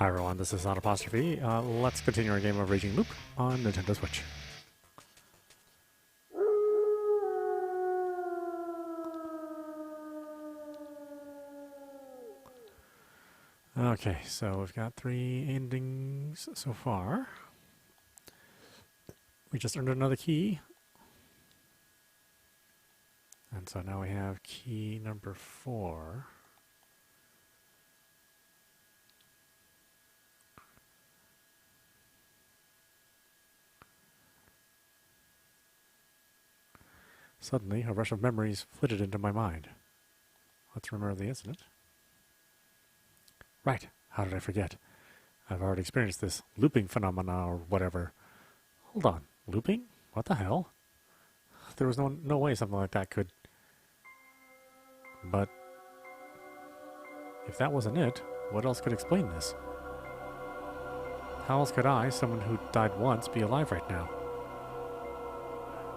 Hi everyone, this is audap. Let's continue our game of Raging Loop on Nintendo Switch. Okay, so we've got 3 endings so far. We just earned another key. And so now we have key number 4. Suddenly, a rush of memories flitted into my mind. Let's remember the incident. Right, how did I forget? I've already experienced this looping phenomena or whatever. Hold on, looping? What the hell? There was no way something like that could... But... if that wasn't it, what else could explain this? How else could I, someone who died once, be alive right now?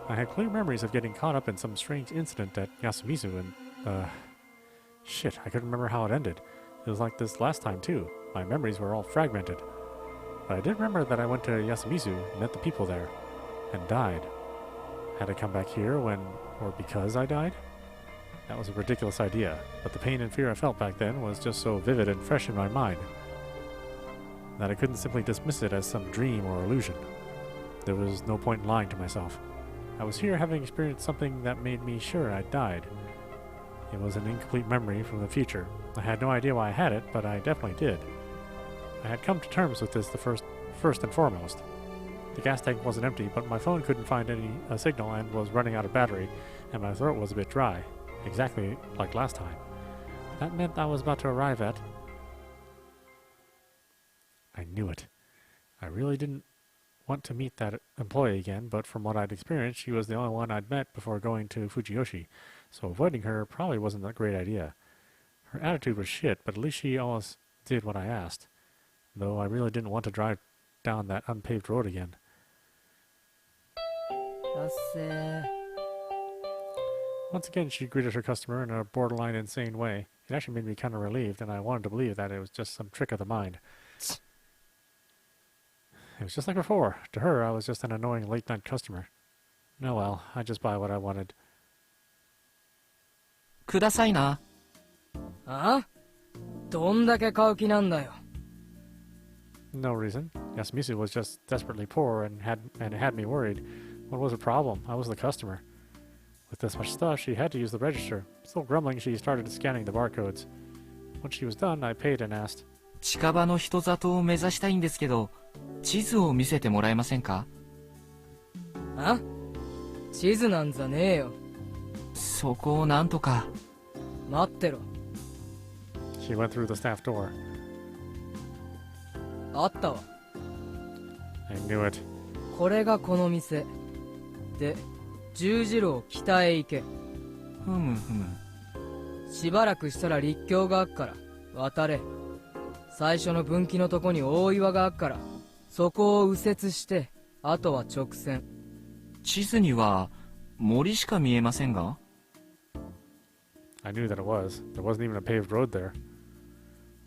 I had clear memories of getting caught up in some strange incident at Yasumizu and, shit, I couldn't remember how it ended. It was like this last time too. My memories were all fragmented. But I did remember that I went to Yasumizu, met the people there, and died. Had I come back here when, or because I died? That was a ridiculous idea, but the pain and fear I felt back then was just so vivid and fresh in my mind that I couldn't simply dismiss it as some dream or illusion. There was no point in lying to myself. I was here having experienced something that made me sure I'd died. It was an incomplete memory from the future. I had no idea why I had it, but I definitely did. I had come to terms with this first and foremost. The gas tank wasn't empty, but my phone couldn't find a signal and was running out of battery, and my throat was a bit dry, exactly like last time. That meant I was about to arrive at... I knew it. I really didn't want to meet that employee again, but from what I'd experienced, she was the only one I'd met before going to Fujiyoshi, so avoiding her probably wasn't a great idea. Her attitude was shit, but at least she always did what I asked, though I really didn't want to drive down that unpaved road again. Once again, she greeted her customer in a borderline insane way. It actually made me kind of relieved, and I wanted to believe that it was just some trick of the mind. It was just like before. To her, I was just an annoying late-night customer. Oh well, I just buy what I wanted. くださいな。あ？どんだけ買う気なんだよ。 No reason. Yasumizu was just desperately poor and it had me worried. What was the problem? I was the customer. With this much stuff, she had to use the register. Still grumbling, she started scanning the barcodes. Once she was done, I paid and asked. 近場の人里を目指したいんですけど、地図を見せてもらえませんか？あ？地図なんざねえよ。そこをなんとか。待ってろ。 She went through the staff door. あったわ。I knew it. これがこの店。で、十字路を北へ行け。ふむふむ。しばらくしたら立教があっから渡れ。最初の分岐のとこに大岩があっからそこを右折してあとは直線。地図には森しか見えませんが？ I knew that it was. There wasn't even a paved road there.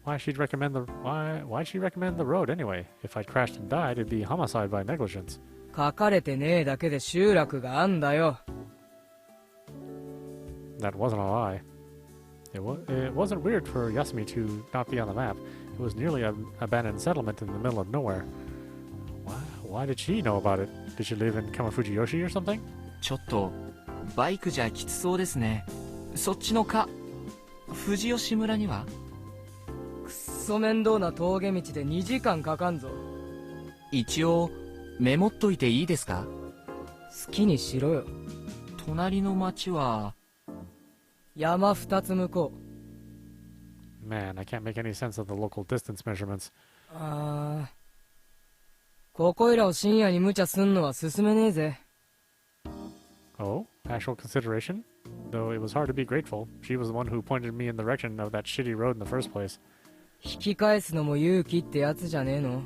Why'd she recommend the road anyway? If I'd crashed and died, it'd be homicide by negligence. 書かれてねえだけで集落があんだよ。 That wasn't a lie. It wasn't weird for Yasumi to not be on the map. It was nearly an abandoned settlement in the middle of nowhere. Why did she know about it? Did she live in Kamafujiyoshi or something? ちょっとバイクじゃきつそうですね。そっちの富士吉村には？くっそ面倒な峠道で2時間かかんぞ。一応メモっといていいですか？好きにしろよ。隣の町は山2つ向こう。 Man, I can't make any sense of the local distance measurements. ああ、ここいらを深夜に無茶すんのは進めねえぜ。 Oh, actual consideration? Though it was hard to be grateful. She was the one who pointed me in the direction of that shitty road in the first place. 引き返すのも勇気ってやつじゃねえの。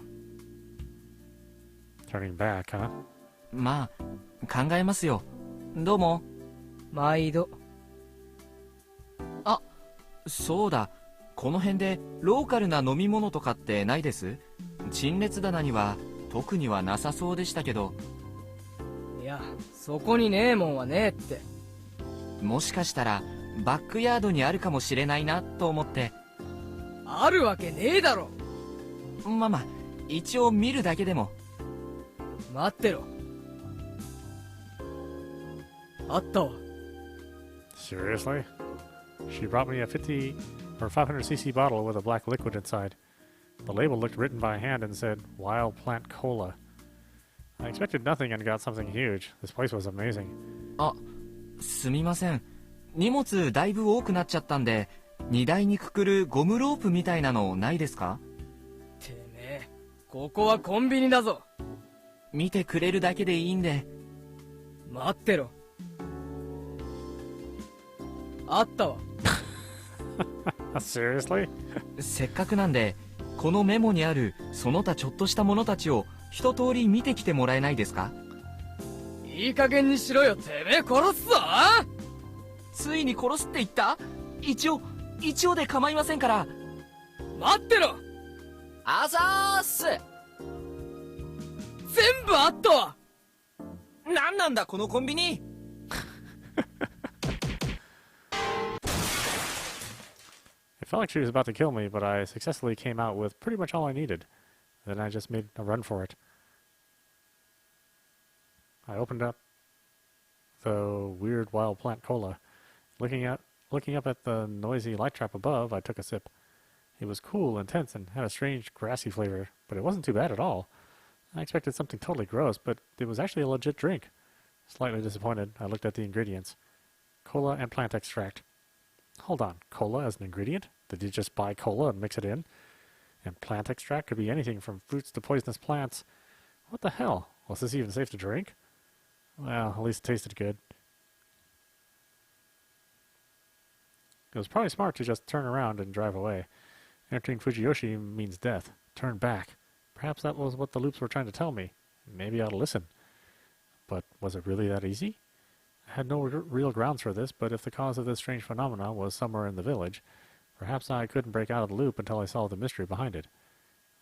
Turning back, huh? まあ考えますよ。どうも。毎度。あ、そうだ。この辺でローカルな飲み物とかってないです？陳列棚には特にはなさそうでしたけど。いや、そこにねえもんはねえって。もしかしたらバックヤードにあるかもしれないなと思って。あるわけねえだろ。まあまあ、一応見るだけでも。待ってろ。あったわ。 Seriously? She brought me a 50 or 500cc bottle with a black liquid inside. The label looked written by hand and said, Wild Plant Cola. I expected nothing and got something huge. This place was amazing. あ、すみません。荷物だいぶ多くなっちゃったんで、荷台にくくるゴムロープみたいなのないですか？てめえ、ここはコンビニだぞ。見てくれるだけでいいんで。待ってろ。あったわ。Seriously? せっかくなんで、このメモにあるその他ちょっとしたものたちを一通り見てきてもらえないですか？いい加減にしろよ、てめえ殺すぞ。ついに殺すって言った？一応で構いませんから。待ってろ。あざーす。全部あったわ。なんなんだこのコンビニ。It felt like she was about to kill me, but I successfully came out with pretty much all I needed. Then I just made a run for it. I opened up the weird wild plant cola. Looking up at the noisy light trap above, I took a sip. It was cool, intense, and had a strange grassy flavor, but it wasn't too bad at all. I expected something totally gross, but it was actually a legit drink. Slightly disappointed, I looked at the ingredients. Cola and plant extract. Hold on, cola as an ingredient? Did you just buy cola and mix it in? And plant extract could be anything from fruits to poisonous plants. What the hell? Was this even safe to drink? Well, at least it tasted good. It was probably smart to just turn around and drive away. Entering Fujiyoshi means death. Turn back. Perhaps that was what the loops were trying to tell me. Maybe I ought to listen. But was it really that easy? I had no real grounds for this, but if the cause of this strange phenomena was somewhere in the village, perhaps I couldn't break out of the loop until I solved the mystery behind it.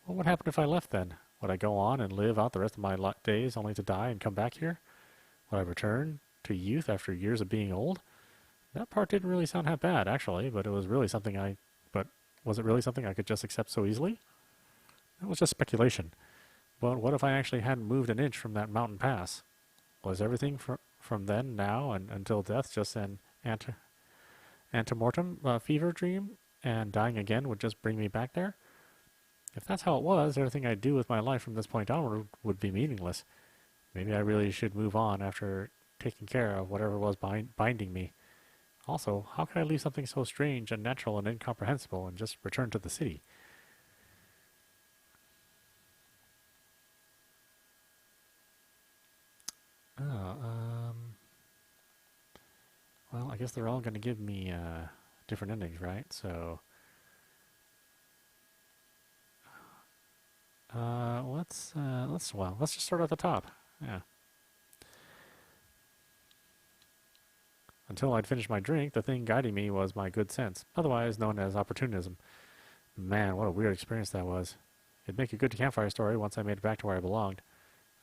What would happen if I left then? Would I go on and live out the rest of my days only to die and come back here? Would I return to youth after years of being old? That part didn't really sound half bad, actually, but was it really something I could just accept so easily? That was just speculation. But what if I actually hadn't moved an inch from that mountain pass? Was everything from then, now, and until death just an antemortem fever dream, and dying again would just bring me back there? If that's how it was, everything I'd do with my life from this point onward would be meaningless. Maybe I really should move on after taking care of whatever was binding me. Also, how could I leave something so strange, unnatural, and incomprehensible and just return to the city? Well, I guess they're all going to give me different endings, right? So, let's just start at the top. Yeah. Until I'd finished my drink, the thing guiding me was my good sense, otherwise known as opportunism. Man, what a weird experience that was. It'd make a good campfire story once I made it back to where I belonged.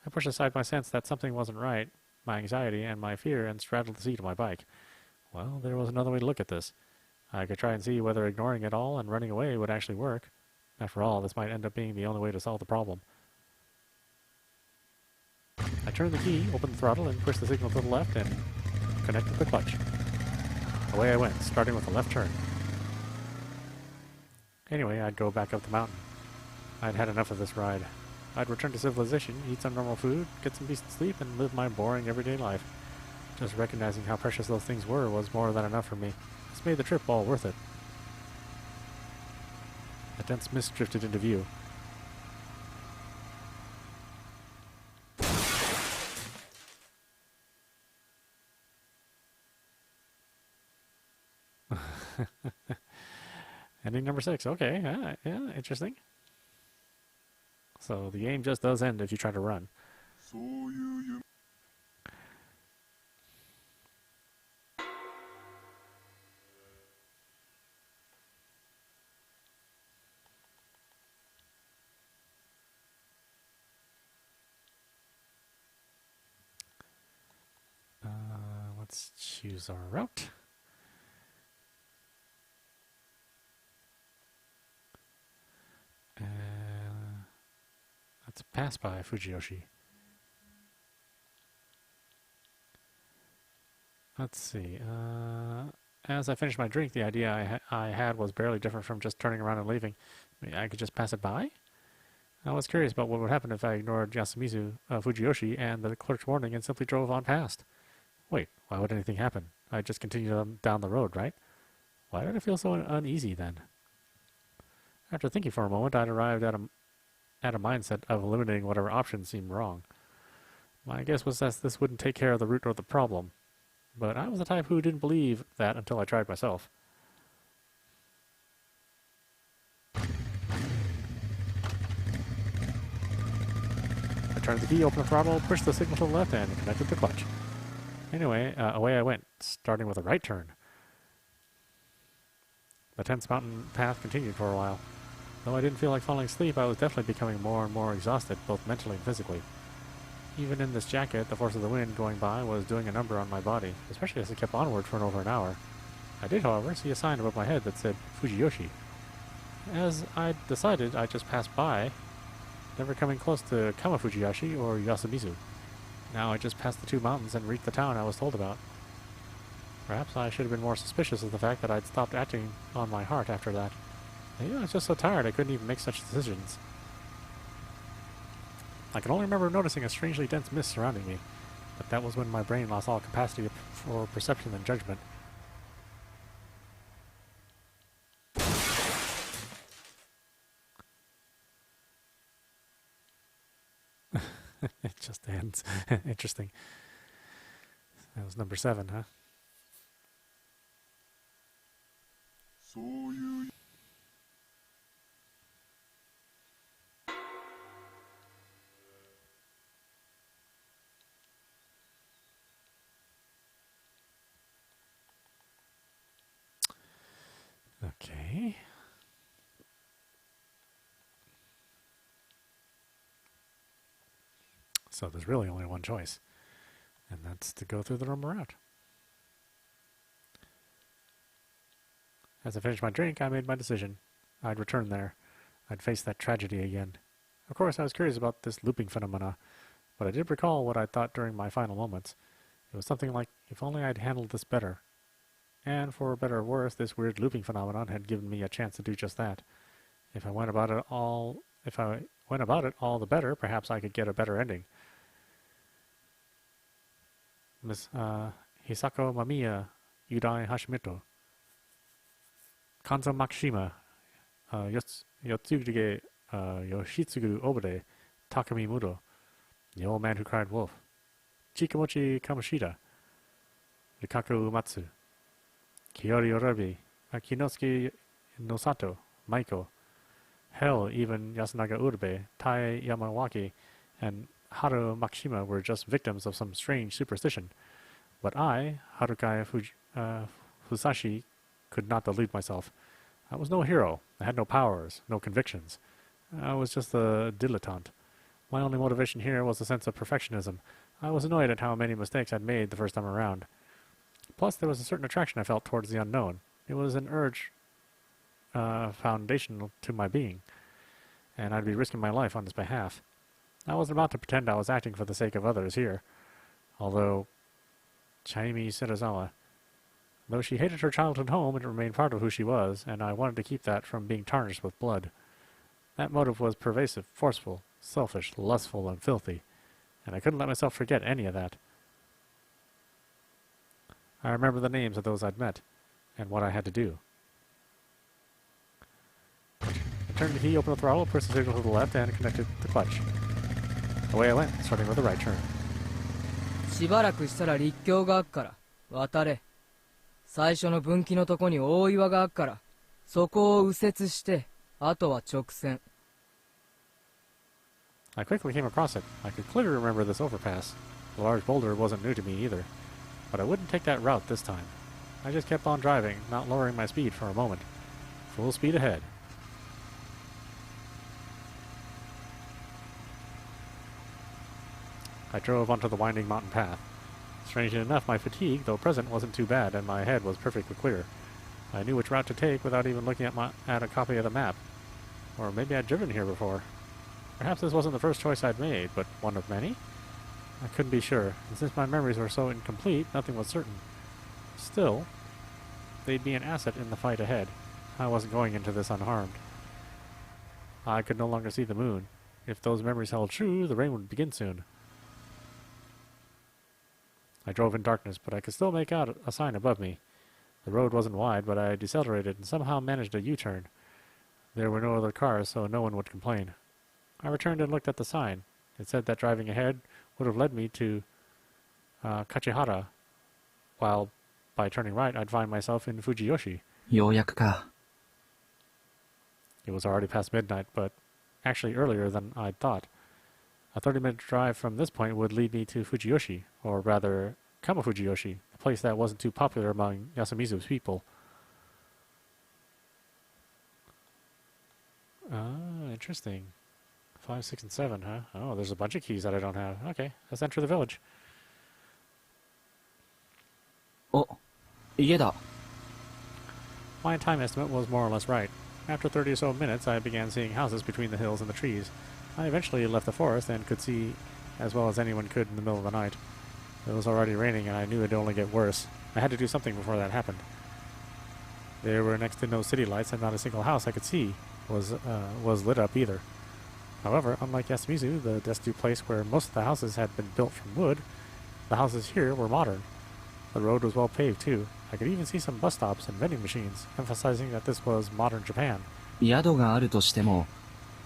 I pushed aside my sense that something wasn't right, my anxiety and my fear, and straddled the seat of my bike. Well, there was another way to look at this. I could try and see whether ignoring it all and running away would actually work. After all, this might end up being the only way to solve the problem. I turned the key, opened the throttle, and pushed the signal to the left and connected the clutch. Away I went, starting with a left turn. Anyway, I'd go back up the mountain. I'd had enough of this ride. I'd return to civilization, eat some normal food, get some decent sleep, and live my boring everyday life. Just recognizing how precious those things were was more than enough for me. This made the trip all worth it. A dense mist drifted into view. Ending number 6. Okay, yeah, interesting. So the game just does end if you try to run. choose our route. Let's pass by Fujiyoshi. Let's see. As I finished my drink, the idea I had was barely different from just turning around and leaving. I could just pass it by? I was curious about what would happen if I ignored Yasumizu, Fujiyoshi, and the clerk's warning and simply drove on past. Wait, why would anything happen? I'd just continue down the road, right? Why did I feel so uneasy then? After thinking for a moment, I'd arrived at a mindset of eliminating whatever options seemed wrong. My guess was that this wouldn't take care of the root of the problem. But I was the type who didn't believe that until I tried myself. I turned the key, opened the throttle, pushed the signal to the left, and connected the clutch. Anyway, away I went, starting with a right turn. The tense mountain path continued for a while. Though I didn't feel like falling asleep, I was definitely becoming more and more exhausted, both mentally and physically. Even in this jacket, the force of the wind going by was doing a number on my body, especially as it kept onward for over an hour. I did, however, see a sign above my head that said Fujiyoshi. As I decided, I just passed by, never coming close to Kamafujiyashi or Yasumizu. Now I just passed the two mountains and reached the town I was told about. Perhaps I should have been more suspicious of the fact that I'd stopped acting on my heart after that. Maybe I was just so tired I couldn't even make such decisions. I can only remember noticing a strangely dense mist surrounding me, but that was when my brain lost all capacity for perception and judgment. It just ends. Interesting. That was number 7, huh? Okay. So there's really only one choice, and that's to go through the rumor route. As I finished my drink, I made my decision. I'd return there. I'd face that tragedy again. Of course, I was curious about this looping phenomena, but I did recall what I thought during my final moments. It was something like, if only I'd handled this better. And for better or worse, this weird looping phenomenon had given me a chance to do just that. If I went about it all the better, perhaps I could get a better ending. Miss Hisako Mamiya Yudai Hashimoto, Kanzo Makishima, Yotsuge Yoshitsugu Obode, Takami Mudo, The Old Man Who Cried Wolf, Chikamochi Kamoshida, Rikaku Umatsu, Kiyori Orabi, Kinosuke Nosato, Maiko, hell, even Yasunaga Urabe, Tai Yamawaki, and Haru Makishima were just victims of some strange superstition. But I, Haruaki Fusaishi, could not delude myself. I was no hero. I had no powers, no convictions. I was just a dilettante. My only motivation here was a sense of perfectionism. I was annoyed at how many mistakes I'd made the first time around. Plus, there was a certain attraction I felt towards the unknown. It was an urge foundational to my being, and I'd be risking my life on its behalf. I wasn't about to pretend I was acting for the sake of others here, although Chaimi Setazawa, though she hated her childhood home, it remained part of who she was, and I wanted to keep that from being tarnished with blood. That motive was pervasive, forceful, selfish, lustful, and filthy, and I couldn't let myself forget any of that. I remember the names of those I'd met, and what I had to do. I turned the key, opened the throttle, pushed the signal to the left, and connected the clutch. Away I went, starting with a right turn. しばらくしたら立教があっから渡れ。最初の分岐のとこに大岩があっからそこを右折してあとは直線。I quickly came across it. I could clearly remember this overpass. The large boulder wasn't new to me either, but I wouldn't take that route this time. I just kept on driving, not lowering my speed for a moment. Full speed ahead. I drove onto the winding mountain path. Strangely enough, my fatigue, though present, wasn't too bad, and my head was perfectly clear. I knew which route to take without even looking at a copy of the map. Or maybe I'd driven here before. Perhaps this wasn't the first choice I'd made, but one of many? I couldn't be sure, and since my memories were so incomplete, nothing was certain. Still, they'd be an asset in the fight ahead. I wasn't going into this unharmed. I could no longer see the moon. If those memories held true, the rain would begin soon. I drove in darkness, but I could still make out a sign above me. The road wasn't wide, but I decelerated and somehow managed a U-turn. There were no other cars, so no one would complain. I returned and looked at the sign. It said that driving ahead would have led me to Kachihara, while by turning right I'd find myself in Fujiyoshi. ようやくか。 It was already past midnight, but actually earlier than I'd thought. A 30-minute drive from this point would lead me to Fujiyoshi, or rather, Kamafujiyoshi, a place that wasn't too popular among Yasumizu's people. Ah, interesting. 5, 6, and 7, huh? Oh, there's a bunch of keys that I don't have. Okay, let's enter the village. お、家だ。 My time estimate was more or less right. After 30 or so minutes, I began seeing houses between the hills and the trees. I eventually left the forest and could see as well as anyone could in the middle of the night. It was already raining and I knew it'd only get worse. I had to do something before that happened. There were next to no city lights and not a single house I could see was lit up either. However, unlike Yasumizu, the destitute place where most of the houses had been built from wood, the houses here were modern. The road was well paved too. I could even see some bus stops and vending machines, emphasizing that this was modern Japan. 宿があるとしても、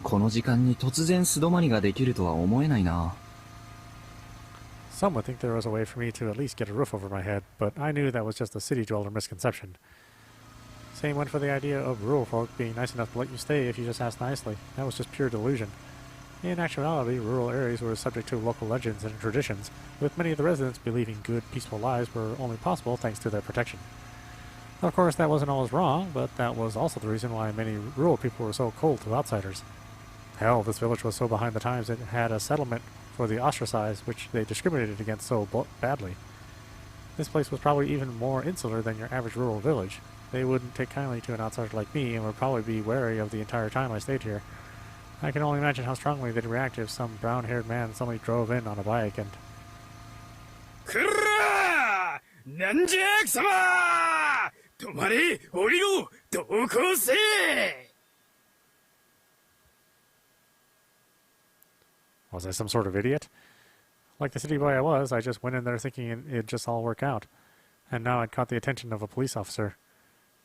この時間に突然素泊まりができるとは思えないな。 Some would think there was a way for me to at least get a roof over my head, but I knew that was just a city dweller misconception. Same went for the idea of rural folk being nice enough to let you stay if you just asked nicely. That was just pure delusion. In actuality, rural areas were subject to local legends and traditions, with many of the residents believing good, peaceful lives were only possible thanks to their protection. Of course, that wasn't always wrong, but that was also the reason why many rural people were so cold to outsiders. Hell, this village was so behind the times it had a settlement for the ostracized, which they discriminated against so badly. This place was probably even more insular than your average rural village. They wouldn't take kindly to an outsider like me and would probably be wary of the entire time I stayed here. I can only imagine how strongly they'd react if some brown-haired man suddenly drove in on a bike and... Kurra! Nanjak sama! Tomare, oriru, doko se! Was I some sort of idiot? Like the city boy I was, I just went in there thinking it'd just all work out. And now I'd caught the attention of a police officer.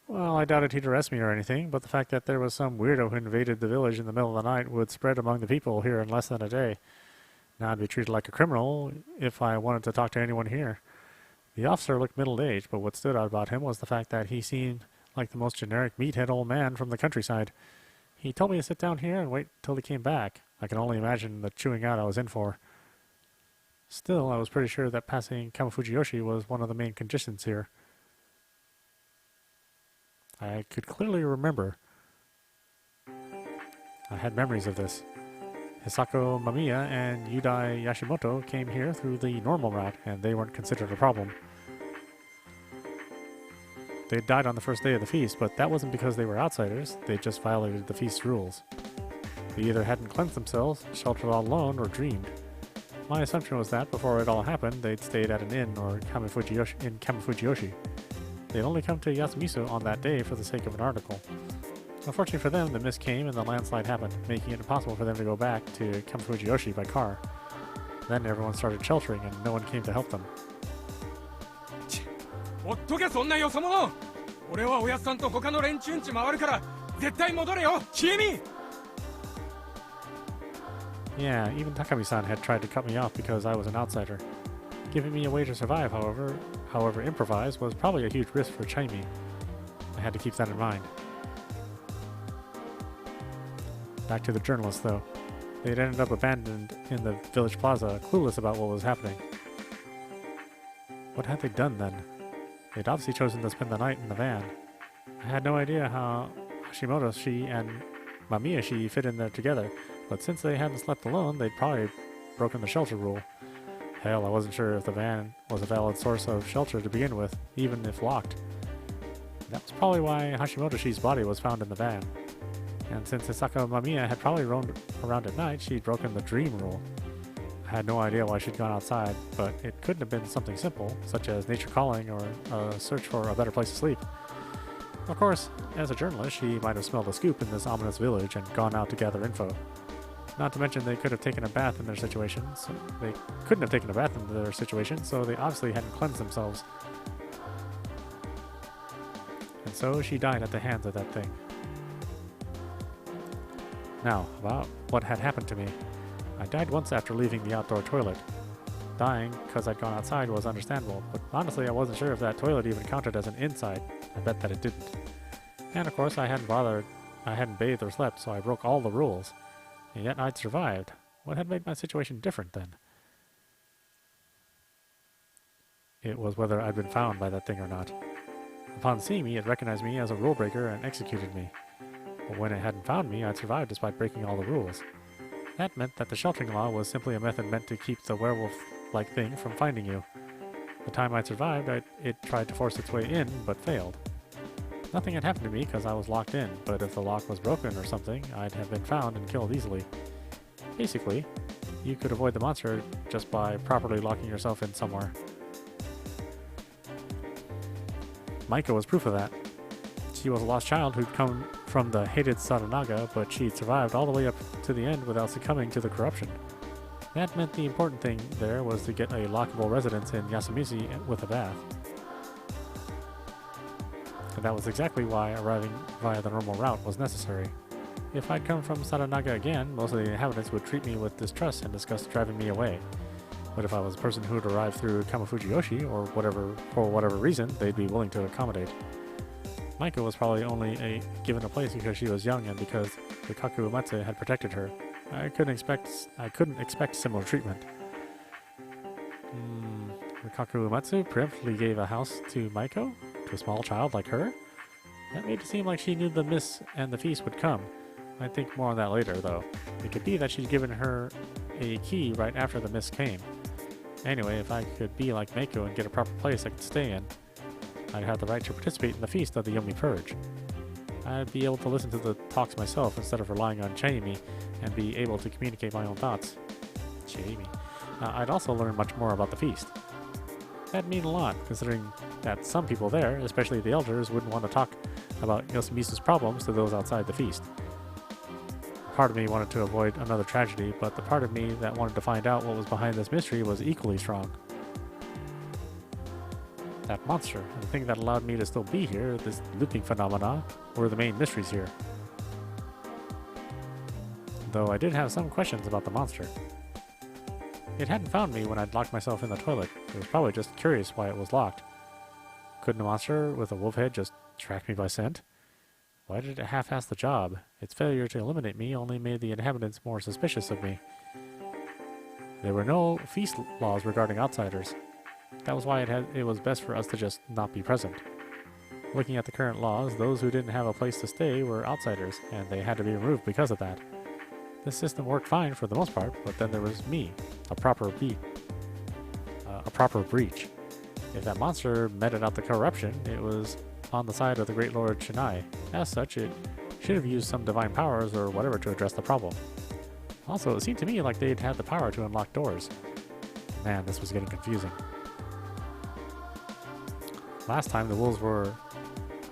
Well, I doubted he'd arrest me or anything, but the fact that there was some weirdo who invaded the village in the middle of the night would spread among the people here in less than a day. Now I'd be treated like a criminal if I wanted to talk to anyone here. The officer looked middle-aged, but what stood out about him was the fact that he seemed like the most generic meathead old man from the countryside. He told me to sit down here and wait till he came back. I can only imagine the chewing out I was in for. Still, I was pretty sure that passing Kamafujiyoshi was one of the main conditions here. I could clearly remember. I had memories of this. Hisako Mamiya and Yudai Yashimoto came here through the normal route, and they weren't considered a problem. They died on the first day of the feast, but that wasn't because they were outsiders. They just violated the feast's rules. They either hadn't cleansed themselves, sheltered all alone, or dreamed. My assumption was that before it all happened, they'd stayed at an inn or Kamafujiyoshi. They'd only come to Yasumizu on that day for the sake of an article. Unfortunately for them, the mist came and the landslide happened, making it impossible for them to go back to Kamafujiyoshi by car. Then everyone started sheltering and no one came to help them. ほっとけそんなよそ者俺はおやっさんと他の連中んち回るから絶対戻れよ君 Yeah, even Takami-san had tried to cut me off because I was an outsider. Giving me a way to survive, however improvised, was probably a huge risk for Chaimi. I had to keep that in mind. Back to the journalists, though. They'd ended up abandoned in the village plaza, clueless about what was happening. What had they done then? They'd obviously chosen to spend the night in the van. I had no idea how Hashimoto-shi and Mamiya-shi fit in there together, but since they hadn't slept alone, they'd probably broken the shelter rule. Hell, I wasn't sure if the van was a valid source of shelter to begin with, even if locked. That was probably why Hashimoto-shi's body was found in the van. And since Hisaka Mamiya had probably roamed around at night, she'd broken the dream rule. I had no idea why she'd gone outside, but it couldn't have been something simple, such as nature calling or a search for a better place to sleep. Of course, as a journalist, she might have smelled a scoop in this ominous village and gone out to gather info. Not to mention they could have taken a bath in their situation, so they couldn't have taken a bath in their situation, so they obviously hadn't cleansed themselves. And so she died at the hands of that thing. Now, about what had happened to me. I died once after leaving the outdoor toilet. Dying because I'd gone outside was understandable, but honestly I wasn't sure if that toilet even counted as an inside. I bet that it didn't. And of course I hadn't bathed or slept, so I broke all the rules. And yet I'd survived. What had made my situation different then? It was whether I'd been found by that thing or not. Upon seeing me, it recognized me as a rule breaker and executed me. But when it hadn't found me, I'd survived despite breaking all the rules. That meant that the sheltering law was simply a method meant to keep the werewolf-like thing from finding you. The time I'd survived, it tried to force its way in, but failed. Nothing had happened to me because I was locked in, but if the lock was broken or something, I'd have been found and killed easily. Basically, you could avoid the monster just by properly locking yourself in somewhere. Maiko was proof of that. She was a lost child who'd come from the hated Sadanaga, but she'd survived all the way up to the end without succumbing to the corruption. That meant the important thing there was to get a lockable residence in Yasumizu with a bath. And that was exactly why arriving via the normal route was necessary. If I'd come from Sadanaga again, most of the inhabitants would treat me with distrust and discuss driving me away. But if I was a person who'd arrived through Kamafujiyoshi, or for whatever reason, they'd be willing to accommodate. Maiko was probably only given a place because she was young and because the Kaku Umatsu had protected her. I couldn't expect similar treatment. The Kaku Umatsu preemptively gave a house to Maiko? To a small child like her? That made it seem like she knew the miss and the feast would come. I'd think more on that later, though. It could be that she'd given her a key right after the miss came. Anyway, if I could be like Maiko and get a proper place I could stay in, I'd have the right to participate in the feast of the Yomi Purge. I'd be able to listen to the talks myself instead of relying on Chaimi and be able to communicate my own thoughts. Chaimi. I'd also learn much more about the feast. That'd mean a lot, considering that some people there, especially the elders, wouldn't want to talk about Yasumizu's problems to those outside the feast. Part of me wanted to avoid another tragedy, but the part of me that wanted to find out what was behind this mystery was equally strong. That monster, and the thing that allowed me to still be here, this looping phenomena, were the main mysteries here. Though I did have some questions about the monster. It hadn't found me when I'd locked myself in the toilet. It was probably just curious why it was locked. Couldn't a monster with a wolf head just track me by scent? Why did it half-ass the job? Its failure to eliminate me only made the inhabitants more suspicious of me. There were no feast laws regarding outsiders. That was why it was best for us to just not be present. Looking at the current laws, those who didn't have a place to stay were outsiders, and they had to be removed because of that. This system worked fine for the most part, but then there was me, a proper breach. If that monster meted out the corruption, it was on the side of the Great Lord Shinai. As such, it should have used some divine powers or whatever to address the problem. Also, it seemed to me like they'd had the power to unlock doors. Man, this was getting confusing. Last time, the wolves were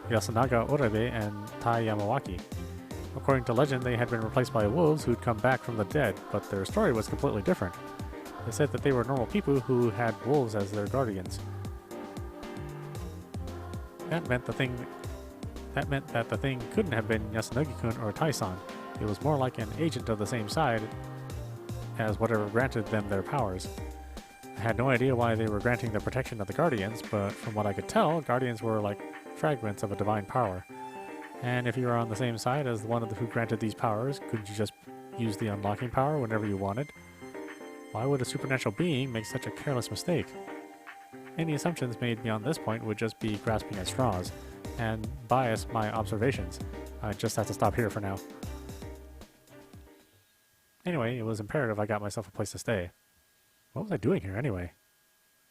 Yasunaga Orabe and Tai Yamawaki. According to legend, they had been replaced by wolves who'd come back from the dead, but their story was completely different. They said that they were normal people who had wolves as their guardians. That meant that the thing couldn't have been Yasunagi-kun or Tai-san. It was more like an agent of the same side as whatever granted them their powers. I had no idea why they were granting the protection of the Guardians, but from what I could tell, Guardians were like fragments of a divine power. And if you were on the same side as the one who granted these powers, couldn't you just use the unlocking power whenever you wanted? Why would a supernatural being make such a careless mistake? Any assumptions made beyond this point would just be grasping at straws, and bias my observations. I just have to stop here for now. Anyway, it was imperative I got myself a place to stay. What was I doing here anyway?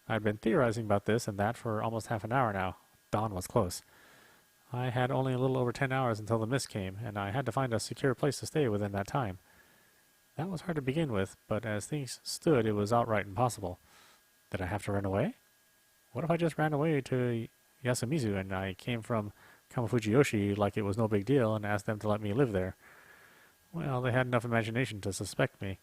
I'd been theorizing about this and that for almost half an hour now. Dawn was close. I had only a little over 10 hours until the mist came, and I had to find a secure place to stay within that time. That was hard to begin with, but as things stood, it was outright impossible. Did I have to run away? What if I just ran away to Yasumizu and I came from Kamafujiyoshi like it was no big deal and asked them to let me live there? Well, they had enough imagination to suspect me.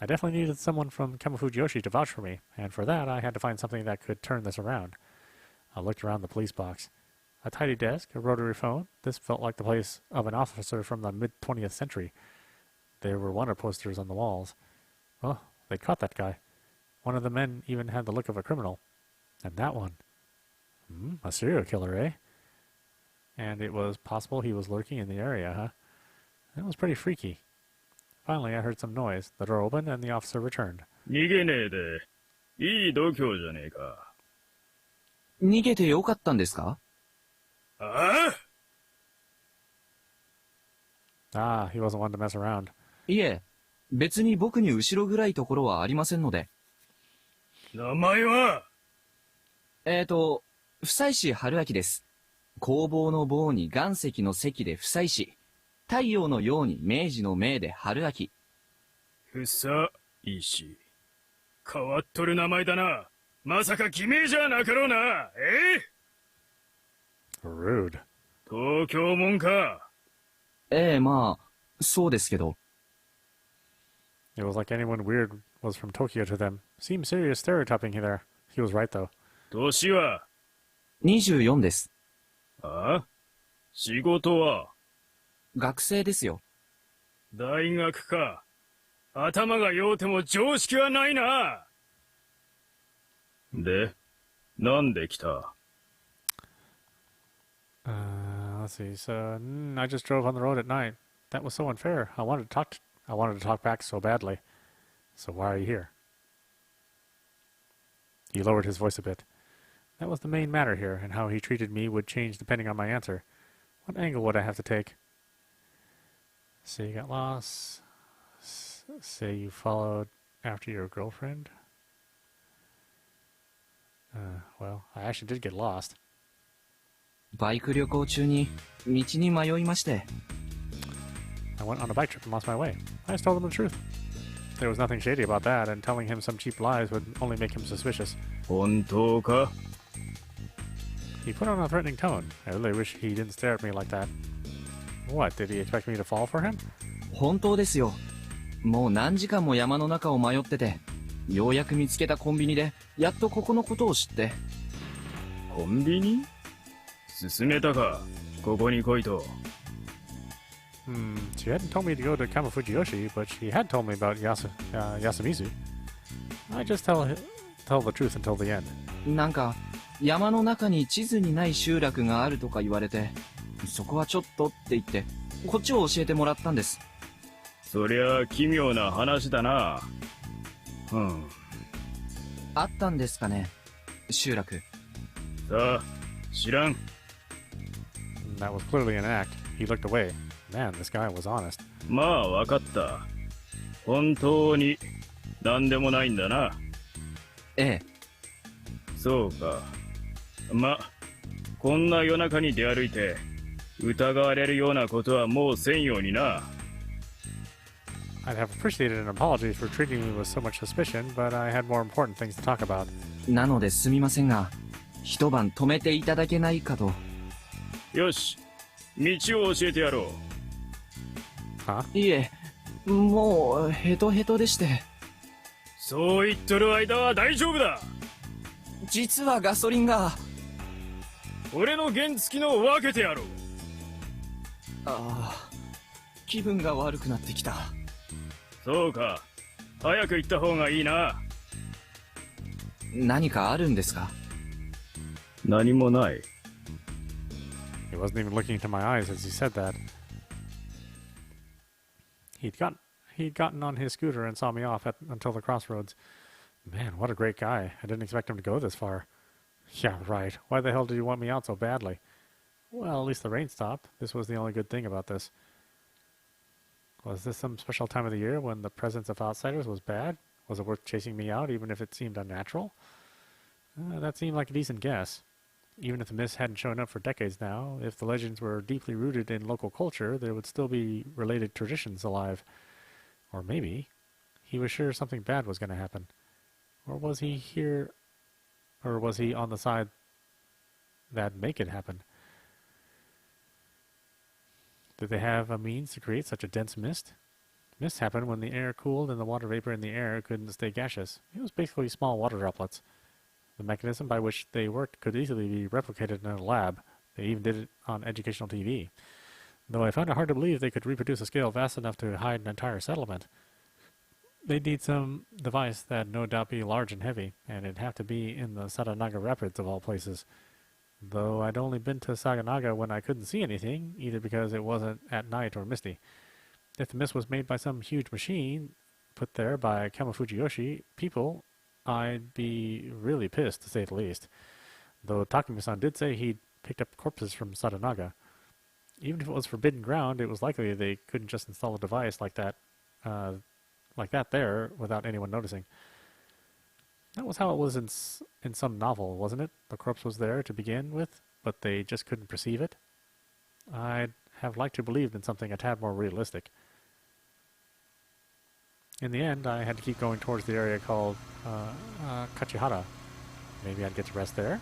I definitely needed someone from Kamafujiyoshi to vouch for me, and for that I had to find something that could turn this around. I looked around the police box. A tidy desk, a rotary phone. This felt like the place of an officer from the mid-20th century. There were wanted posters on the walls. Oh, they caught that guy. One of the men even had the look of a criminal. And that one. A serial killer, eh? And it was possible he was lurking in the area, huh? That was pretty freaky. Finally, I heard some noise. The door opened and the officer returned. 逃げねえで、いい度胸じゃねえか。逃げてよかったんですか？ああ Ah, he wasn't one to mess around. いえ、別に僕に後ろ暗いところはありませんので。名前はFusaishi Haruaki です。工房の棒に岩石の石でFusaishi。太陽のように明治の明でHaruaki。ふさいし。変わっとる名前だな。まさか偽名じゃなかろうな。Rude. 東京もんか。ええ、まあ、そうですけど。It was like anyone weird was from Tokyo to them. Seemed serious stereotyping there. He was right, though. 年は24です。ああ仕事は学生ですよ。大学か。頭が良うても常識はないな。で、なんで来た？ Let's see. So, I just drove on the road at night. That was so unfair. I wanted to talk back so badly. So why are you here? He lowered his voice a bit. That was the main matter here, and how he treated me would change depending on my answer. What angle would I have to take? Say you got lost. Say you followed after your girlfriend. Well, I actually did get lost. バイク旅行中に道に迷いまして。I went on a bike trip and lost my way. I just told him the truth. There was nothing shady about that, and telling him some cheap lies would only make him suspicious. 本当か？ He put on a threatening tone. I really wish he didn't stare at me like that. What, did he expect me to fall for him? 本当ですよ。もう何時間も山の中を迷ってて、ようやく見つけたコンビニで、やっとここのことを知って。コンビニ？勧めたか？ここに来いと。She hadn't told me to go to Kamafujiyoshi, but she had told me about Yasumizu. I just tell the truth until the end. なんか、山の中に地図にない集落があるとか言われて、そこはちょっとって言って、こっちを教えてもらったんです。そりゃ奇妙な話だな。あったんですかね、集落。さあ、知らん。That was clearly an act. He looked away. Man, this guy was honest. まあ、わかった。本当に何でもないんだな。ええ。そうか。ま、こんな夜中に出歩いて、疑われるようなことはもうせんようにな。I'd have appreciated an apology for treating me with so much suspicion, but I had more important things to talk about. なのですみませんが、一晩泊めていただけないかと。よし、道を教えてやろう。Huh? いえ、もうヘトヘトでして。そう言っとる間は大丈夫だ。実はガソリンが。俺の原付のを分けてやろう。ああ、気分が悪くなってきた。そうか。早く行った方がいいな。何かあるんですか？何もない。He wasn't even looking into my eyes as he said that. He'd gotten on his scooter and saw me off until the crossroads. Man, what a great guy. I didn't expect him to go this far. Yeah, right. Why the hell did you want me out so badly? Well, at least the rain stopped. This was the only good thing about this. Was this some special time of the year when the presence of outsiders was bad? Was it worth chasing me out, even if it seemed unnatural? That seemed like a decent guess. Even if the myths hadn't shown up for decades now, if the legends were deeply rooted in local culture, there would still be related traditions alive. Or maybe he was sure something bad was going to happen. Or was he here, or was he on the side that'd make it happen? Did they have a means to create such a dense mist? Mists happened when the air cooled and the water vapor in the air couldn't stay gaseous. It was basically small water droplets. The mechanism by which they worked could easily be replicated in a lab. They even did it on educational TV. Though I found it hard to believe they could reproduce a scale vast enough to hide an entire settlement. They'd need some device that'd no doubt be large and heavy, and it'd have to be in the Satanaga Rapids of all places. Though I'd only been to Saganaga when I couldn't see anything, either because it wasn't at night or misty. If the mist was made by some huge machine put there by Kamafujiyoshi people, I'd be really pissed, to say the least. Though Takumi-san did say he'd picked up corpses from Satanaga. Even if it was forbidden ground, it was likely they couldn't just install a device like that there without anyone noticing. That was how it was in some novel, wasn't it? The corpse was there to begin with, but they just couldn't perceive it. I'd have liked to believe in something a tad more realistic. In the end, I had to keep going towards the area called Kachihara. Maybe I'd get to rest there.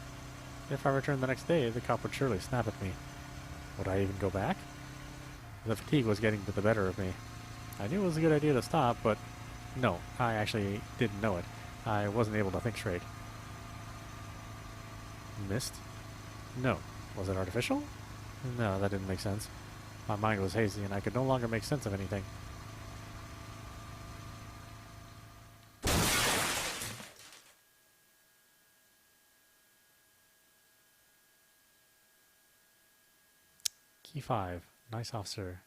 If I returned the next day, the cop would surely snap at me. Would I even go back? The fatigue was getting the better of me. I knew it was a good idea to stop, but no, I actually didn't know it. I wasn't able to think straight. Mist? No. Was it artificial? No, that didn't make sense. My mind was hazy, and I could no longer make sense of anything. Key 5. Nice officer.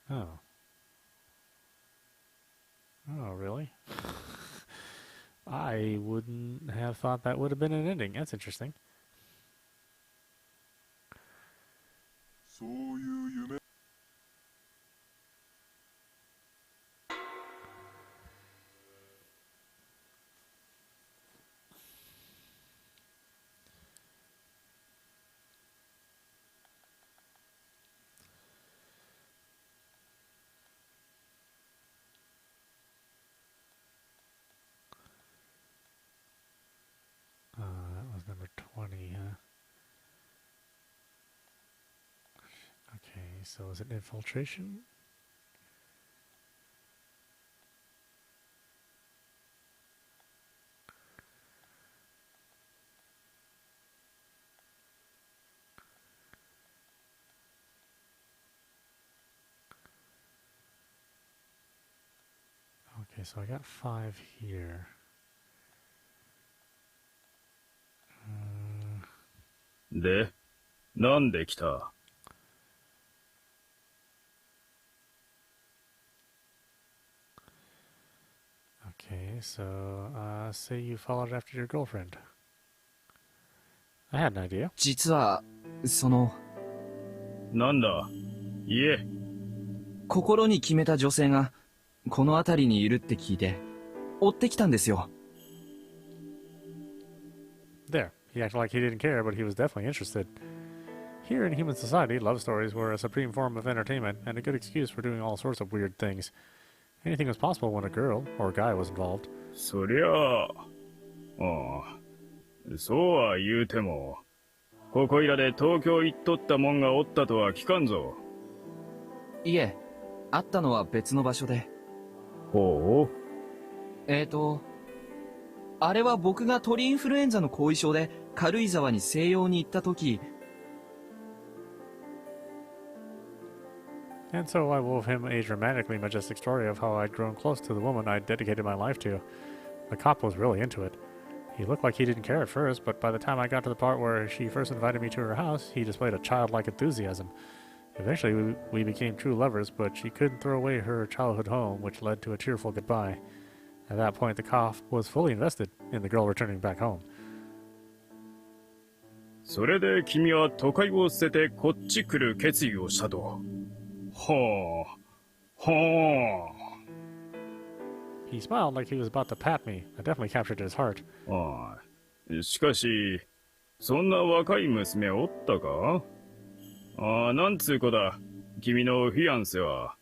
Oh. Oh, really? I wouldn't have thought that would have been an ending. That's interesting. That was number 20, huh? Okay, so is it infiltration? Okay, so I got 5 here. Uh, で、なんで来た？ Okay, so, say you followed after your girlfriend. I had an idea. 実は、その、なんだ？いえ、心に決めた女性が、この辺りにいるって聞いて、追ってきたんですよ。There. He acted like he didn't care, but he was definitely interested. Here in human society, love stories were a supreme form of entertainment and a good excuse for doing all sorts of weird things. Anything was possible when a girl or a guy was involved. そりゃあ、そうは言うても、ここいらで東京行っとったもんがおったとは聞かんぞ。いえ、会ったのは別の場所で。ほう？あれは僕が鳥インフルエンザの後遺症で軽井沢に静養に行った時。And so I wove him a dramatically majestic story of how I'd grown close to the woman I'd dedicated my life to. The cop was really into it. He looked like he didn't care at first, but by the time I got to the part where she first invited me to her house, he displayed a childlike enthusiasm. Eventually, we became true lovers, but she couldn't throw away her childhood home, which led to a tearful goodbye. At that point, the cop was fully invested in the girl returning back home. それで君は都会を捨ててこっち来る決意をしたと。はあ、はあ。He smiled like he was about to pat me. I definitely captured his heart. ああ。しかし、そんな若い娘おったか？ああ、なんつう子だ。君のフィアンセは。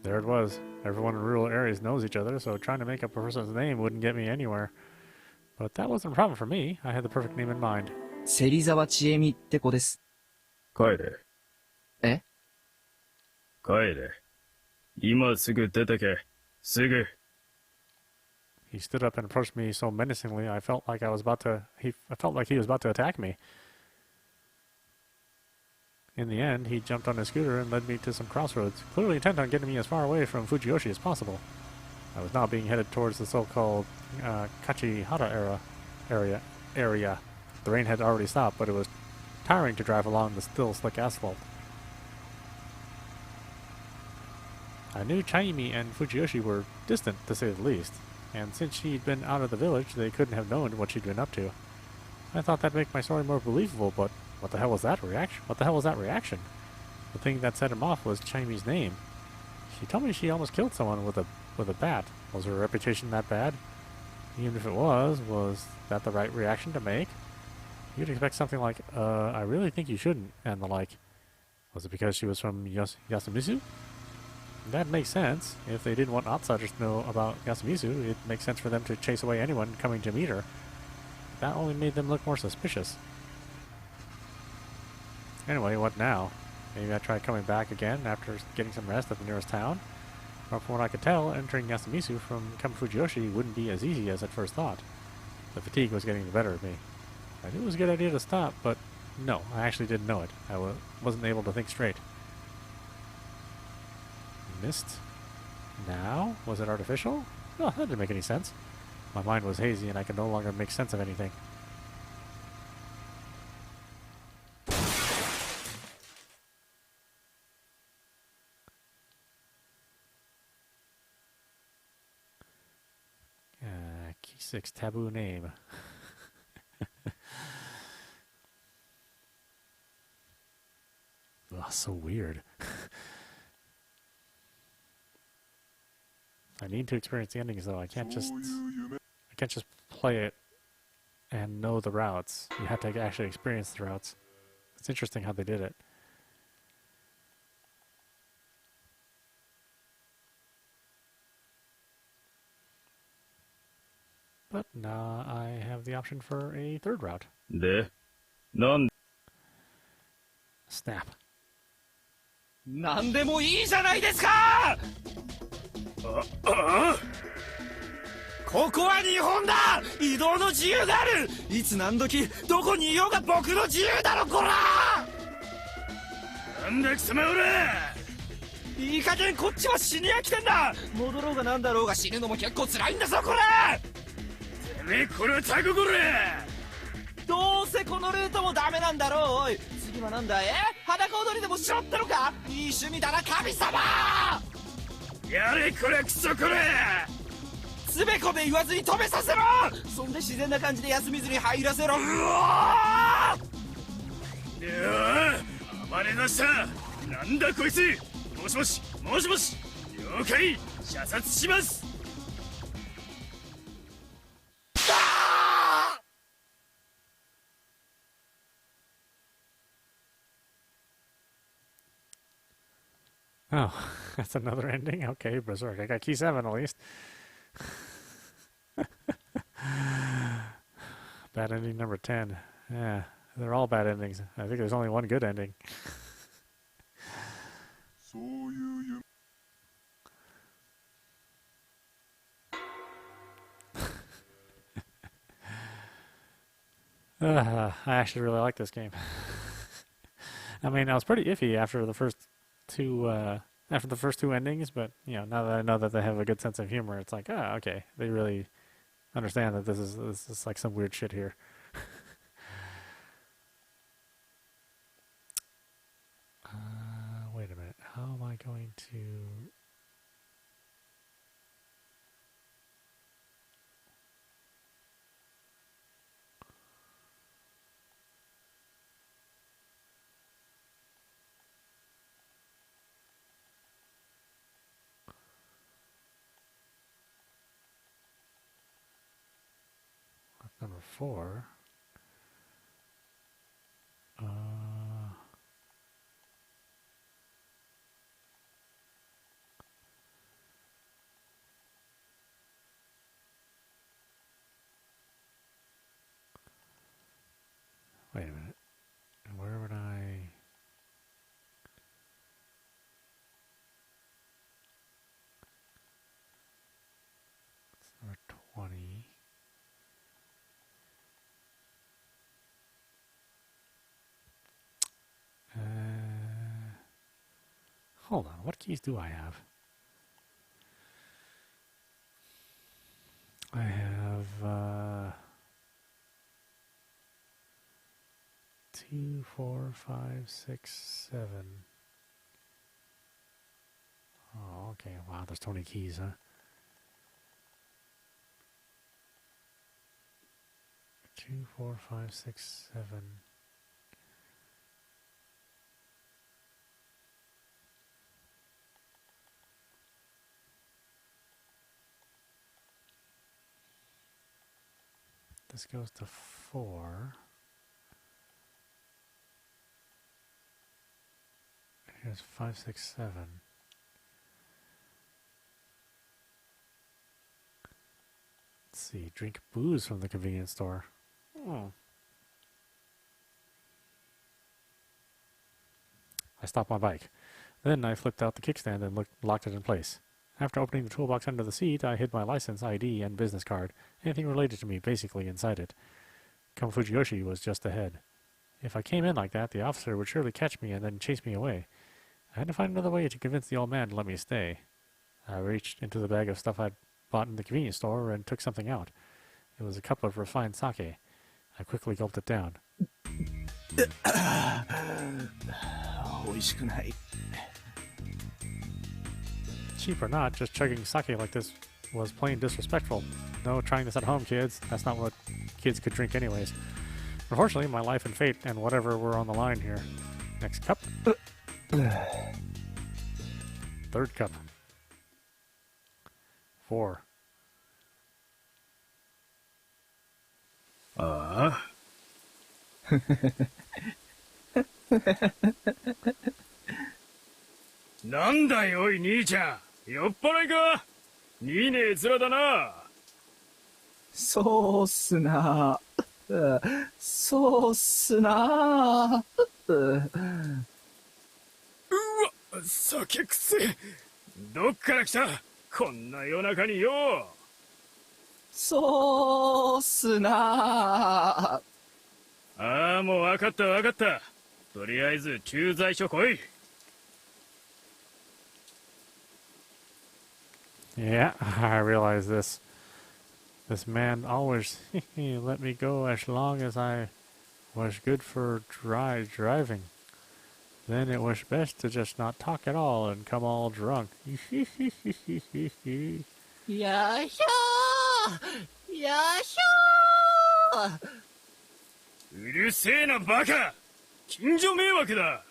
There it was. Everyone in rural areas knows each other, so trying to make up a person's name wouldn't get me anywhere. But that wasn't a problem for me. I had the perfect name in mind. 芹沢千恵美って子です。帰れ。え？帰れ。今すぐ出てけ。すぐ。He stood up and approached me so menacingly, I felt like he was about to attack me. In the end, he jumped on his scooter and led me to some crossroads, clearly intent on getting me as far away from Fujiyoshi as possible. I was now being headed towards the so-called Kachihara area. The rain had already stopped, but it was tiring to drive along the still slick asphalt. I knew Chaimi and Fujiyoshi were distant, to say the least, and since she'd been out of the village, they couldn't have known what she'd been up to. I thought that'd make my story more believable, but what the hell was that reaction? The thing that set him off was Chaimi's name. She told me she almost killed someone with a bat. Was her reputation that bad? Even if it was that the right reaction to make? You'd expect something like, I really think you shouldn't, and the like. Was it because she was from Yasumizu? That makes sense. If they didn't want outsiders to know about Yasumizu, it makes sense for them to chase away anyone coming to meet her. That only made them look more suspicious. Anyway, what now? Maybe I try coming back again after getting some rest at the nearest town? Or from what I could tell, entering Yasumizu from Fujiyoshi wouldn't be as easy as at first thought. The fatigue was getting the better of me. I knew it was a good idea to stop, but no, I actually didn't know it. I wasn't able to think straight. Mist? Now? Was it artificial? Oh, that didn't make any sense. My mind was hazy and I could no longer make sense of anything. Key 6 taboo name. Ugh, so weird. I need to experience the endings though. I can't just play it and know the routes. You have to actually experience the routes. It's interesting how they did it. But now I have the option for a third route. で、なん Snap. なんでもいいじゃないですか。ここは日本だ。移動の自由がある。いつ何時どこにいようが僕の自由だろこら。なんだ貴様おら。いい加減こっちは死に飽きてんだ。戻ろうがなんだろうが死ぬのも結構辛いんだぞこら。てめえこれタコこら。どうせこのルートもダメなんだろう。おい次はなんだ裸踊りでもしろってのか。いい趣味だな神様。やれこらクソこら。つべこべ言わずに止めさせろ。そんで自然な感じで休みずに入らせろ。うわー暴れ出した。なんだこいつ。もしもしもしもし。了解射殺します。Oh, that's another ending? Okay, Berserk. I got key 7 at least. Bad ending number 10. Yeah, they're all bad endings. I think there's only one good ending. I actually really like this game. I mean, I was pretty iffy after the first two endings, but you know, now that I know that they have a good sense of humor, it's like, ah, okay, they really understand that this is like some weird shit here. Wait a minute, how am I going to? Number 4. Wait a minute. Where would I... It's number 20. Hold on. What keys do I have? I have... 2, 4, 5, 6, 7. Oh, okay. Wow, there's 20 keys, huh? 2, 4, 5, 6, 7. This goes to 4. Here's 5, 6, 7. Let's see. Drink booze from the convenience store. Oh. I stopped my bike. Then I flipped out the kickstand and locked it in place. After opening the toolbox under the seat, I hid my license, ID, and business card. Anything related to me, basically, inside it. Fujiyoshi was just ahead. If I came in like that, the officer would surely catch me and then chase me away. I had to find another way to convince the old man to let me stay. I reached into the bag of stuff I'd bought in the convenience store and took something out. It was a cup of refined sake. I quickly gulped it down. Cheap or not, just chugging sake like this was plain disrespectful. No trying this at home, kids. That's not what kids could drink anyways. Unfortunately, my life and fate and whatever were on the line here. Next cup. Third cup. 4. ああ。なんだよ、おい兄ちゃん。酔っ払いか。いいねえ面だな。そうっすな。そうっすな。うわ、酒くせえ。どっから来たこんな夜中によ。そうっすな。ああ、もう分かった分かった。とりあえず駐在所来い。Yeah, I realize this. This man always let me go as long as I was good for driving. Then it was best to just not talk at all and come all drunk. やひゃーやひゃーうるせえなバカ。近所迷惑だ。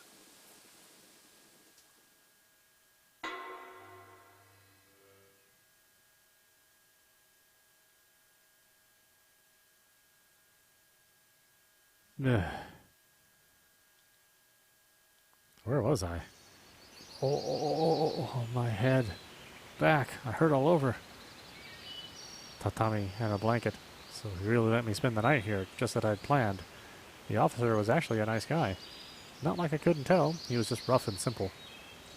Where was I? Oh, my head. Back. I hurt all over. Tatami and a blanket. So he really let me spend the night here, just as I'd planned. The officer was actually a nice guy. Not like I couldn't tell. He was just rough and simple.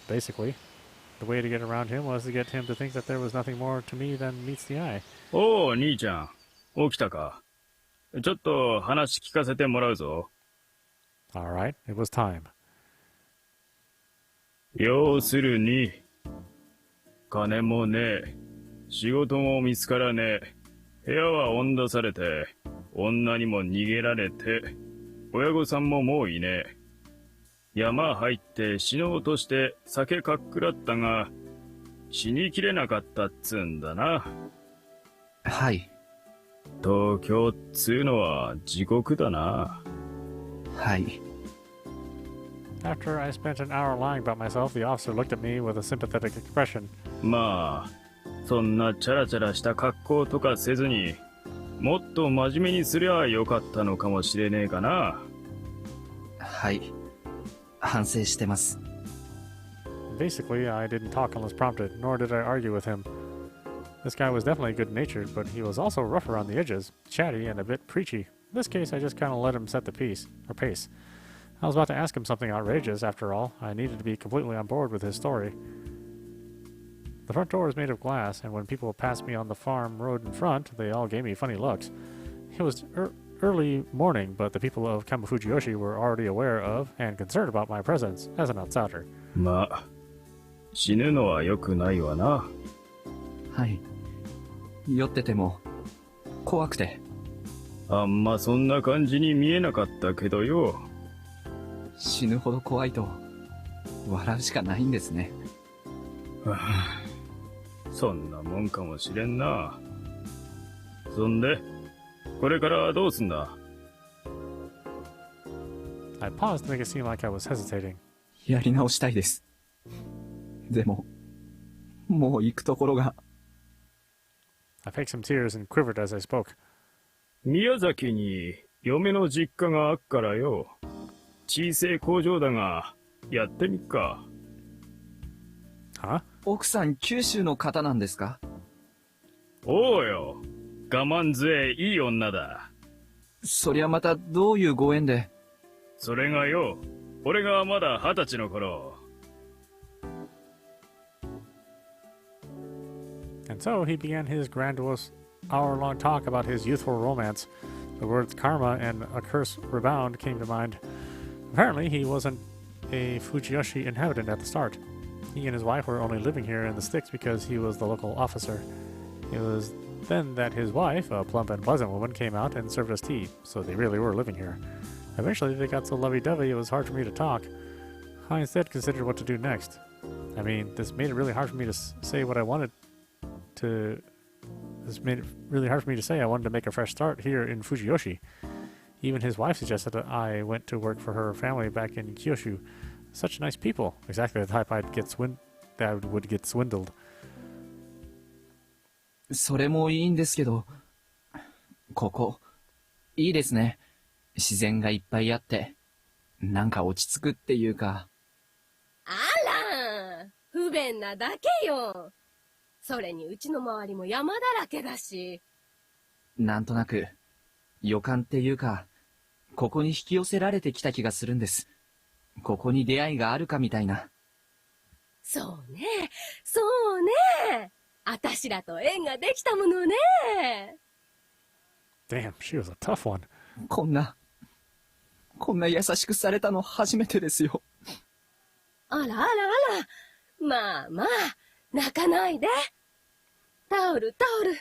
Basically, the way to get around him was to get him to think that there was nothing more to me than meets the eye. おお、兄ちゃん。起きたか。ちょっと話聞かせてもらうぞ。Alright, it was time. 要するに、金もねえ、仕事も見つからねえ、部屋は追ん出されて、女にも逃げられて、親御さんももういねえ。山入って死のうとして酒かっくらったが、死にきれなかったっつんだな。はい。東京っつうのは地獄だな。はい。After I spent an hour lying about myself, the officer looked at me with a sympathetic expression. まあ、そんなチャラチャラした格好とかせずに、もっと真面目にすりゃよかったのかもしれねえかな。はい。反省してます。Basically, I didn't talk unless prompted, nor did I argue with him. This guy was definitely good-natured, but he was also rough around the edges, chatty, and a bit preachy. In this case, I just kind of let him set the pace. I was about to ask him something outrageous, after all. I needed to be completely on board with his story. The front door is made of glass, and when people passed me on the farm road in front, they all gave me funny looks. It was early morning, but the people of Kamafujiyoshi were already aware of and concerned about my presence as an outsider. まあ、死ぬのは良くないわな。はい。酔ってても、怖くて。あんまそんな感じに見えなかったけどよ。死ぬほど怖いと、笑うしかないんですね。はあ、そんなもんかもしれんな。そんで、これからどうすんだ？ I paused to make it seem like I was hesitating. やり直したいです。でも、もう行くところが。I faked some tears and quivered as I spoke. 宮崎に嫁の実家があっからよ。小さい工場だが、やってみっか。Huh? 奥さん九州の方なんですか？おうよ。我慢強いいい女だ。そりゃまたどういうご縁で。それがよ、俺がまだ20歳の頃。And so he began his grandiose hour-long talk about his youthful romance. The words karma and a curse rebound came to mind. Apparently, he wasn't a Fujiyoshi inhabitant at the start. He and his wife were only living here in the sticks because he was the local officer. It was then that his wife, a plump and pleasant woman, came out and served us tea, so they really were living here. Eventually, they got so lovey-dovey it was hard for me to talk. I instead considered what to do next. I mean, this made it really hard for me to say what I wanted to... This made it really hard for me to say I wanted to make a fresh start here in Fujiyoshi. Even his wife suggested that I went to work for her family back in Kyushu. Such nice people. Exactly the type that would get swindled. それもいいんですけど、ここ、いいですね。自然がいっぱいあって、なんか落ち着くっていうか。あら、不便なだけよ。それにうちの周りも山だらけだし。なんとなく、予感っていうか、ここに引き寄せられてきた気がするんです。ここに出会いがあるかみたいな。そうね、そうね。あたしらと縁ができたものね。Damn, she was a tough one. こんな優しくされたの初めてですよ。あらあらあら。まあまあ、泣かないで。タオルタオル。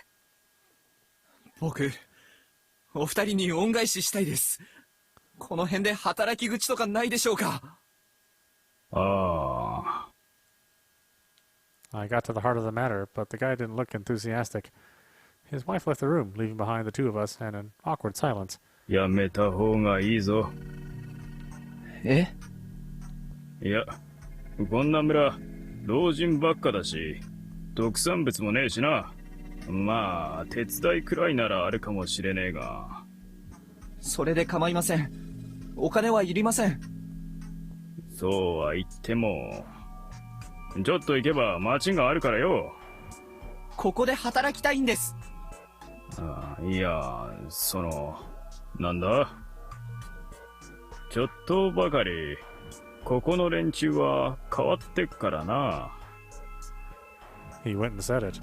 僕、お二人に恩返ししたいです。この辺で働き口とかないでしょうか？ああ。I got to the heart of the matter, but the guy didn't look enthusiastic. His wife left the room, leaving behind the two of us and an awkward silence. やめた方がいいぞ。え？いや、こんな村、老人ばっかだし、特産物もねえしな。まあ、手伝いくらいならあるかもしれねえが。それで構いません。お金はいりません。そうは言っても、ちょっと行けば町があるからよ。ここで働きたいんです。ああ、いや、なんだ？ちょっとばかり、ここの連中は変わってっからな。He went and said it.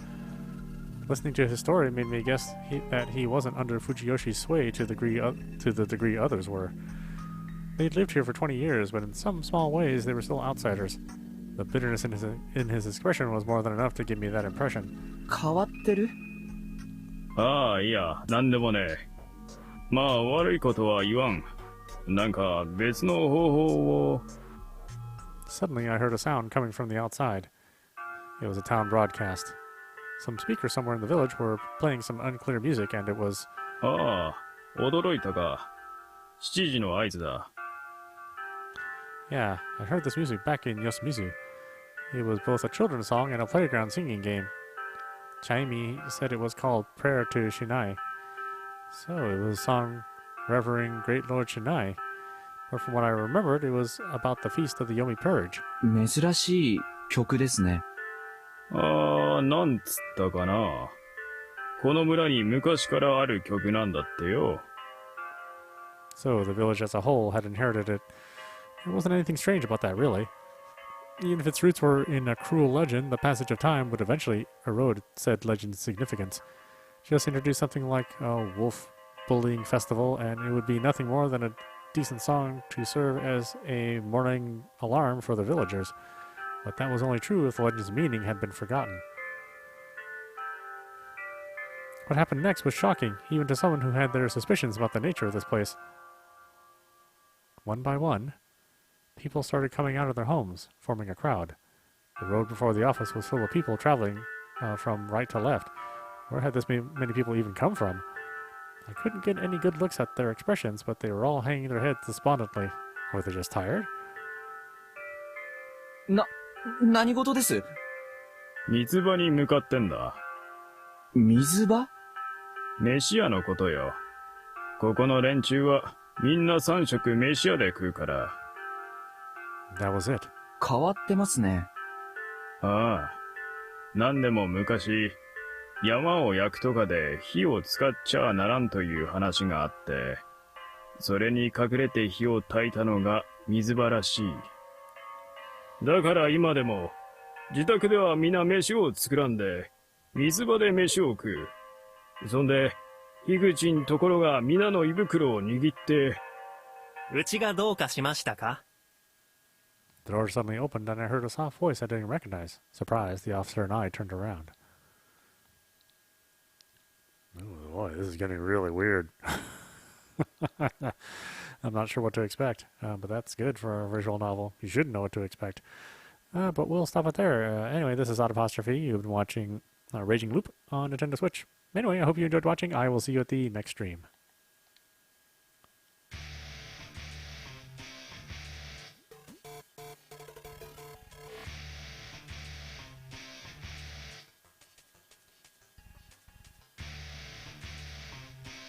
Listening to his story made me guess that he wasn't under Fujiyoshi's sway to the degree others were. They'd lived here for 20 years, but in some small ways they were still outsiders. The bitterness in his expression was more than enough to give me that impression. 変わってる？ああ、いや、なんでもね。まあ、悪いことは言わん。なんか、別の方法を。Suddenly I heard a sound coming from the outside. It was a town broadcast. Some speakers somewhere in the village were playing some unclear music, and it was... ああ、驚いたか。7時の合図だ。Yeah, I heard this music back in Yasumizu. It was both a children's song and a playground singing game. Chaimi said it was called Prayer to Shinai. So it was sung revering Great Lord Shinai. But from what I remembered, it was about the feast of the Yomi Purge. 珍しい曲ですね。なんつったかな。この村に昔からある曲なんだってよ。So the village as a whole had inherited it. There wasn't anything strange about that, really. Even if its roots were in a cruel legend, the passage of time would eventually erode said legend's significance. Just introduce something like a wolf bullying festival, and it would be nothing more than a decent song to serve as a morning alarm for the villagers. But that was only true if the legend's meaning had been forgotten. What happened next was shocking, even to someone who had their suspicions about the nature of this place. One by one, people started coming out of their homes, forming a crowd. The road before the office was full of people traveling from right to left. Where had this many people even come from? I couldn't get any good looks at their expressions, but they were all hanging their heads despondently. Were they just tired? 何事です？水場に向かってんだ。水場？飯屋のことよ。ここの連中はみんな3食飯屋で食うから。That was it. 変わってますね。ああ。なんでも昔、山を焼くとかで火を使っちゃならんという話があって、それに隠れて火を焚いたのが水場らしい。だから今でも、自宅では皆飯を作らんで、水場で飯を食う。そんで、樋口んところが皆の胃袋を握って、うちがどうかしましたか? The door suddenly opened and I heard a soft voice I didn't recognize. Surprised, the officer and I turned around. Oh boy, this is getting really weird. I'm not sure what to expect, but that's good for a visual novel. You should know what to expect. But we'll stop it there. Anyway, this is Audapostrophe. You've been watching Raging Loop on Nintendo Switch. Anyway, I hope you enjoyed watching. I will see you at the next stream.